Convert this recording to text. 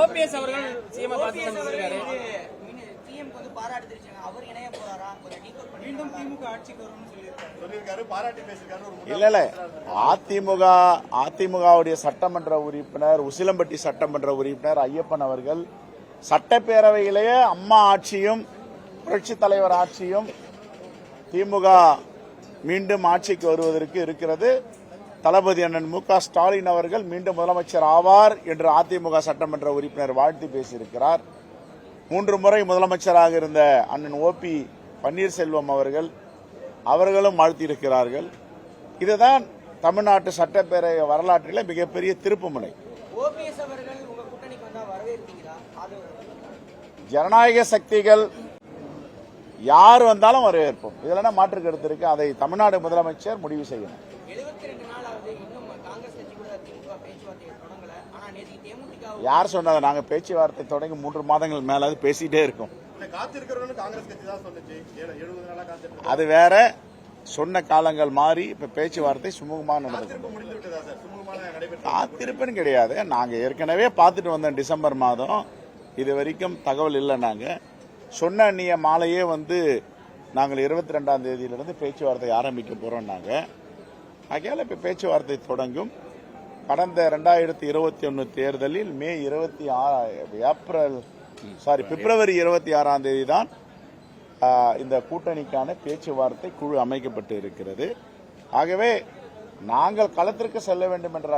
OPS அவர்கள் CM பாராட்டு தெரிவிச்சாங்க. அவர் இணைய போறாரா? மீண்டும் திமுக ஆட்சிக்கு வரும்னு சொல்லியிருக்காரு. பாராட்டி பேசியிருக்காரு. இல்ல அதிமுகவுடைய சட்டமன்ற உறுப்பினர், உசிலம்பட்டி சட்டமன்ற உறுப்பினர் ஐயப்பன் அவர்கள் சட்டப்பேரவையிலேயே அம்மா ஆட்சியும் புரட்சி தலைவர் ஆட்சியும் திமுக மீண்டும் ஆட்சிக்கு வருவதற்கு இருக்கிறது. தளபதி அண்ணன் மு.க. ஸ்டாலின் அவர்கள் மீண்டும் முதலமைச்சர் ஆவார் என்று அதிமுக சட்டமன்ற உறுப்பினர் வாழ்த்தி பேசியிருக்கிறார். 3 முறை முதலமைச்சராக இருந்த அண்ணன் ஓ.பி. பன்னீர்செல்வம் அவர்களும் வாழ்த்தியிருக்கிறார்கள். இதுதான் தமிழ்நாட்டு சட்டப்பேரவை வரலாற்றில் மிகப்பெரிய திருப்புமுனை. ஜனநாயக சக்திகள் யார் வந்தாலும் வரவேற்போம். இதெல்லாம் மாற்று கருத்து இருக்கு. அதை தமிழ்நாடு முதலமைச்சர் முடிவு செய்யணும். யார் சொன்னதை? நாங்க பேச்சுவார்த்தை தொடங்கி 3 மாதங்கள் மேலாவது பேசிட்டே இருக்கோம். அது வேற. சொன்ன காலங்கள் மாறி இப்ப பேச்சுவார்த்தை சுமூகமா நடந்தது. காத்திருப்புன்னு கிடையாது. நாங்க ஏற்கனவே பார்த்துட்டு வந்தோம். டிசம்பர் மாதம் இது வரைக்கும் தகவல் இல்லை. நாங்க சொன்ன அந்நிய மாலையே நாங்கள் 22ஆம் தேதியிலிருந்து பேச்சுவார்த்தை ஆரம்பிக்க போறோம். ஆகையால இப்ப பேச்சுவார்த்தை தொடங்கும். கடந்த 2021 தேர்தலில் பிப்ரவரி 26ஆம் தேதி தான் இந்த கூட்டணிக்கான பேச்சுவார்த்தை குழு அமைக்கப்பட்டு இருக்கிறது. ஆகவே நாங்கள் களத்திற்கு செல்ல வேண்டும் என்ற